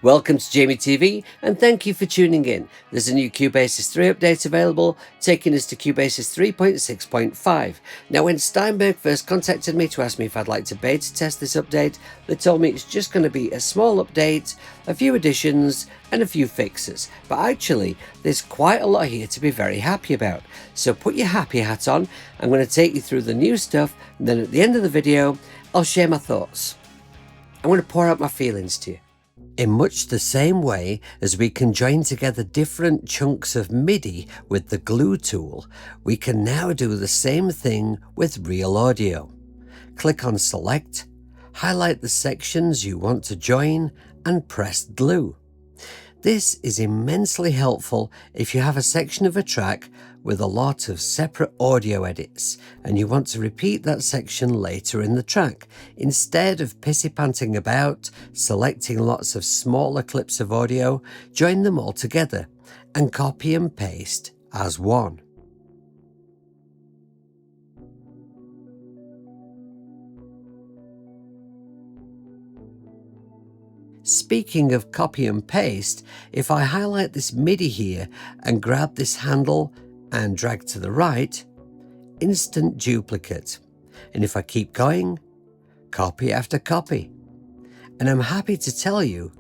Welcome to Jamie TV and thank you for tuning in. There's a new Cubasis 3 update available, taking us to Cubasis 3.6.5. Now when Steinberg first contacted me to ask me if I'd like to beta test this update, they told me it's just going to be a small update, a few additions and a few fixes. But actually there's quite a lot here to be very happy about. So put your happy hat on, I'm going to take you through the new stuff, and then at the end of the video I'll share my thoughts. I'm going to pour out my feelings to you. In much the same way as we can join together different chunks of MIDI with the glue tool, we can now do the same thing with real audio. Click on Select, highlight the sections you want to join and press glue. This is immensely helpful if you have a section of a track with a lot of separate audio edits and you want to repeat that section later in the track. Instead of pissy-panting about, selecting lots of smaller clips of audio, join them all together and copy and paste as one. Speaking of copy and paste, if I highlight this MIDI here and grab this handle and drag to the right, instant duplicate. And if I keep going, copy after copy. And I'm happy to tell you,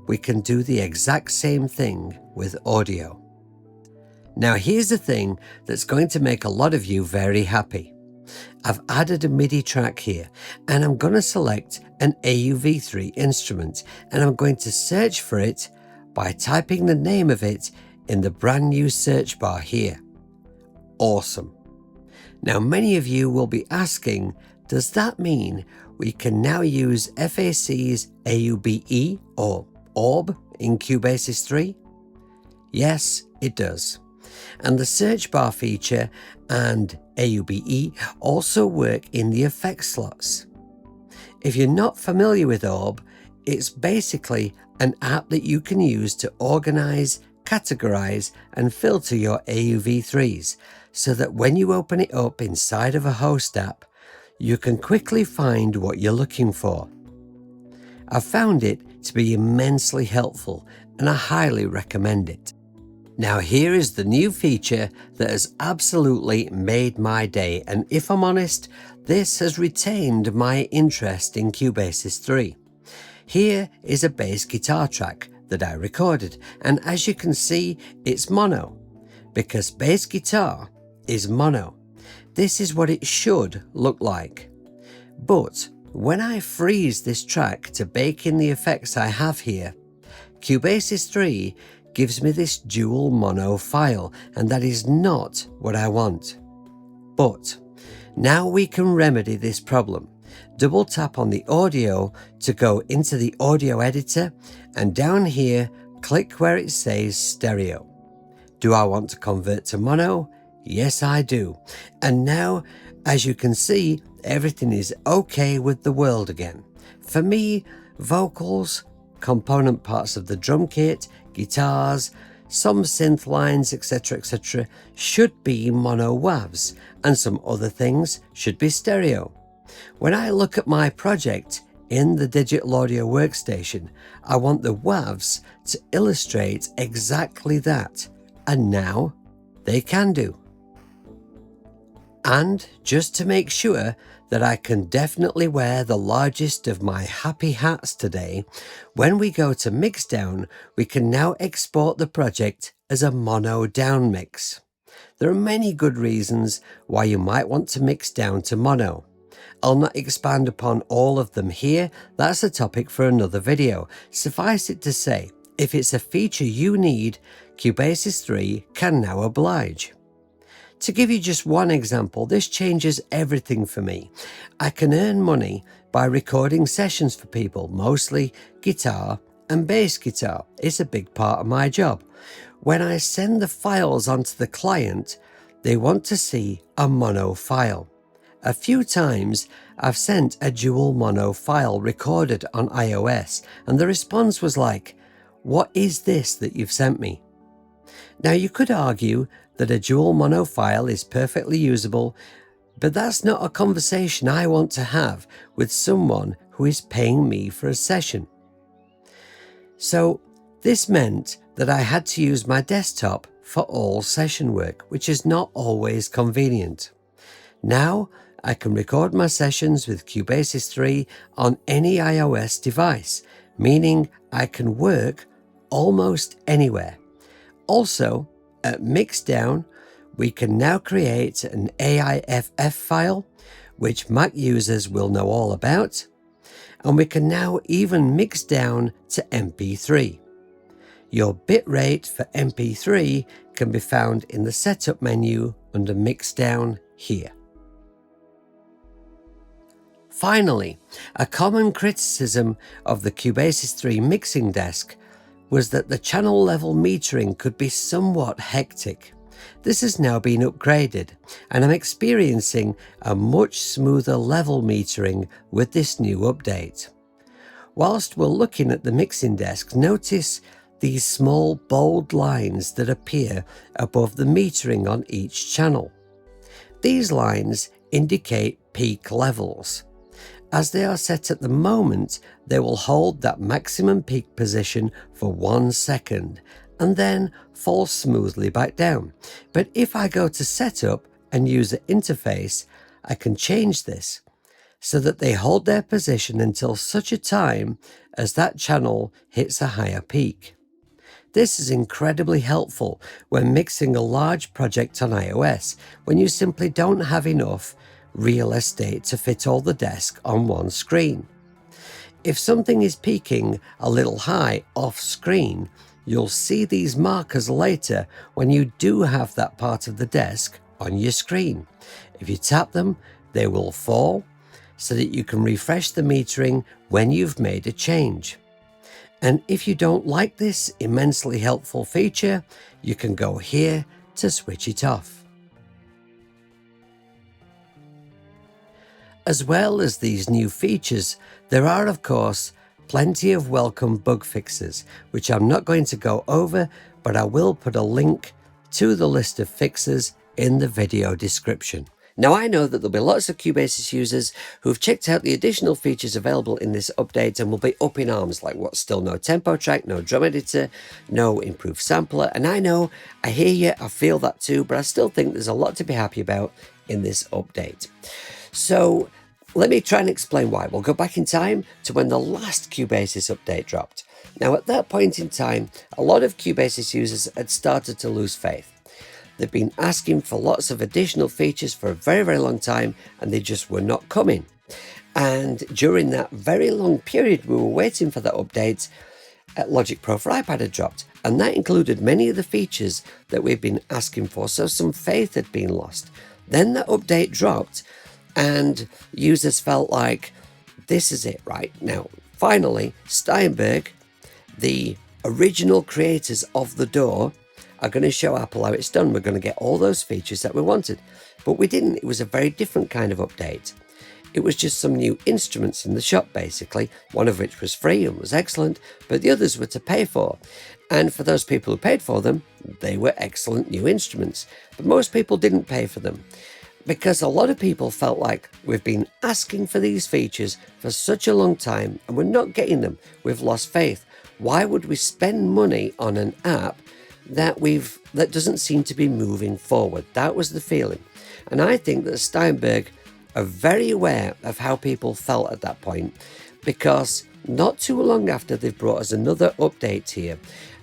we can do the exact same thing with audio. Now here's the thing that's going to make a lot of you very happy. I've added a MIDI track here and I'm going to select an AUV3 instrument and I'm going to search for it by typing the name of it in the brand new search bar here. Awesome. Now many of you will be asking, does that mean we can now use FAC's AUBE or ORB in Cubasis 3? Yes, it does. And the search bar feature and AUBE also work in the effects slots. If you're not familiar with ORB, it's basically an app that you can use to organize, categorize and filter your AUV3s so that when you open it up inside of a host app, you can quickly find what you're looking for. I've found it to be immensely helpful and I highly recommend it. Now here is the new feature that has absolutely made my day, and if I'm honest, this has retained my interest in Cubasis 3. Here is a bass guitar track that I recorded, and as you can see it's mono, because bass guitar is mono. This is what it should look like. But when I freeze this track to bake in the effects I have here, Cubasis 3 gives me this dual mono file, and that is not what I want. But now we can remedy this problem. Double tap on the audio to go into the audio editor, and down here click where it says stereo. Do I want to convert to mono? Yes, I do. And now, as you can see, everything is okay with the world again. For me, vocals, component parts of the drum kit, guitars, some synth lines, etc. should be mono WAVs, and some other things should be stereo. When I look at my project in the digital audio workstation, I want the WAVs to illustrate exactly that, and now they can do. And just to make sure that I can definitely wear the largest of my happy hats today, when we go to mix down, we can now export the project as a mono down mix. There are many good reasons why you might want to mix down to mono. I'll not expand upon all of them here, that's a topic for another video. Suffice it to say, if it's a feature you need, Cubasis 3 can now oblige. To give you just one example, this changes everything for me. I can earn money by recording sessions for people, mostly guitar and bass guitar. It's a big part of my job. When I send the files onto the client, they want to see a mono file. A few times I've sent a dual mono file recorded on iOS, and the response was like, "What is this that you've sent me?" Now you could argue that a dual mono file is perfectly usable, but that's not a conversation I want to have with someone who is paying me for a session. So this meant that I had to use my desktop for all session work, which is not always convenient. Now I can record my sessions with Cubasis 3 on any iOS device, meaning I can work almost anywhere. Also, at Mixdown, we can now create an AIFF file, which Mac users will know all about, and we can now even mix down to MP3. Your bitrate for MP3 can be found in the Setup menu under Mixdown here. Finally, a common criticism of the Cubasis 3 mixing desk was that the channel level metering could be somewhat hectic. This has now been upgraded, and I'm experiencing a much smoother level metering with this new update. Whilst we're looking at the mixing desk, notice these small bold lines that appear above the metering on each channel. These lines indicate peak levels. As they are set at the moment, they will hold that maximum peak position for 1 second and then fall smoothly back down. But if I go to Setup and User Interface, I can change this so that they hold their position until such a time as that channel hits a higher peak. This is incredibly helpful when mixing a large project on iOS, when you simply don't have enough real estate to fit all the desk on one screen. If something is peaking a little high off screen, you'll see these markers later when you do have that part of the desk on your screen. If you tap them, they will fall so that you can refresh the metering when you've made a change. And if you don't like this immensely helpful feature, you can go here to switch it off. As well as these new features, there are of course plenty of welcome bug fixes, which I'm not going to go over, but I will put a link to the list of fixes in the video description. Now I know that there'll be lots of Cubasis users who've checked out the additional features available in this update and will be up in arms, like what's still no tempo track, no drum editor, no improved sampler. And I know, I hear you, I feel that too, but I still think there's a lot to be happy about in this update. So let me try and explain why. We'll go back in time to when the last Cubasis update dropped. Now at that point in time, a lot of Cubasis users had started to lose faith. They've been asking for lots of additional features for a very, very long time, and they just were not coming. And during that very long period we were waiting for that update, Logic Pro for iPad had dropped, and that included many of the features that we've been asking for, so some faith had been lost. Then that update dropped, and users felt like, this is it right now. Finally, Steinberg, the original creators of the DAW, are going to show Apple how it's done. We're going to get all those features that we wanted. But we didn't. It was a very different kind of update. It was just some new instruments in the shop, basically, one of which was free and was excellent, but the others were to pay for. And for those people who paid for them, they were excellent new instruments. But most people didn't pay for them, because a lot of people felt like, we've been asking for these features for such a long time and we're not getting them. We've lost faith. Why would we spend money on an app that doesn't seem to be moving forward? That was the feeling. And I think that Steinberg are very aware of how people felt at that point, because not too long after, they've brought us another update here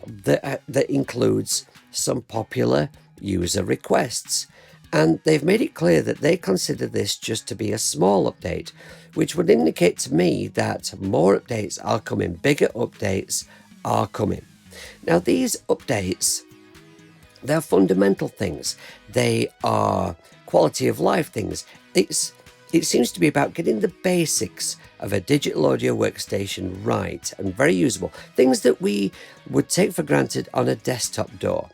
that includes some popular user requests. And they've made it clear that they consider this just to be a small update, which would indicate to me that more updates are coming, bigger updates are coming. Now these updates, they're fundamental things. They are quality of life things. It seems to be about getting the basics of a digital audio workstation right and very usable. Things that we would take for granted on a desktop DAW.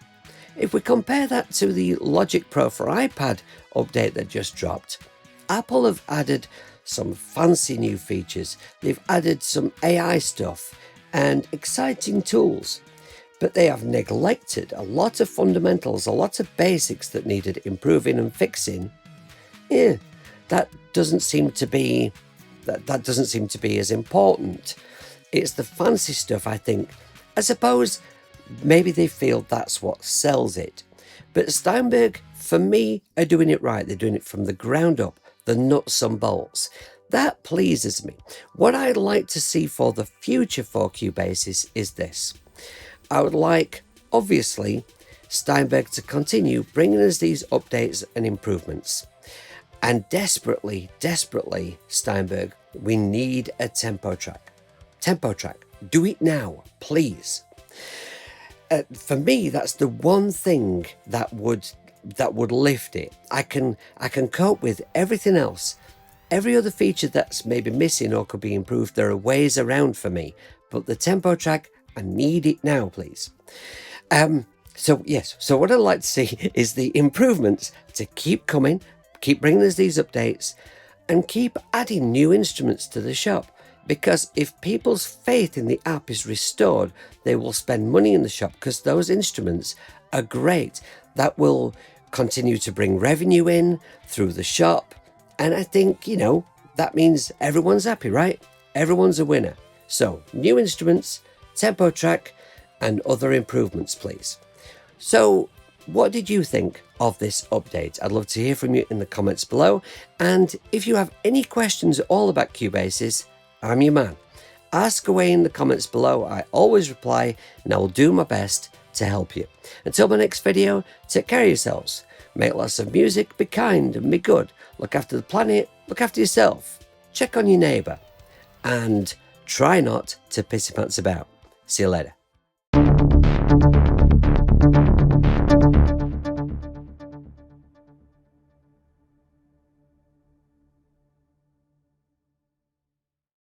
If we compare that to the Logic Pro for iPad update that just dropped, Apple have added some fancy new features. They've added some AI stuff and exciting tools, but they have neglected a lot of fundamentals, a lot of basics that needed improving and fixing. That doesn't seem to be as important. It's the fancy stuff, I think, I suppose maybe they feel that's what sells it. But Steinberg, for me, are doing it right. They're doing it from the ground up, the nuts and bolts. That pleases me. What I'd like to see for the future for Cubasis is this. I would like, obviously, Steinberg to continue bringing us these updates and improvements. And desperately, Steinberg, we need a tempo track. Tempo track. Do it now, please. For me, that's the one thing that would lift it. I can cope with everything else. Every other feature that's maybe missing or could be improved, there are ways around for me. But the tempo track, I need it now, please. So what I'd like to see is the improvements to keep coming, keep bringing us these updates, and keep adding new instruments to the shop. Because if people's faith in the app is restored, they will spend money in the shop because those instruments are great. That will continue to bring revenue in through the shop. And I think, that means everyone's happy, right? Everyone's a winner. So, new instruments, tempo track, and other improvements, please. So, what did you think of this update? I'd love to hear from you in the comments below. And if you have any questions at all about Cubasis, I'm your man. Ask away in the comments below. I always reply, and I will do my best to help you. Until my next video, take care of yourselves. Make lots of music, be kind and be good. Look after the planet, look after yourself. Check on your neighbour. And try not to pissy pants about. See you later.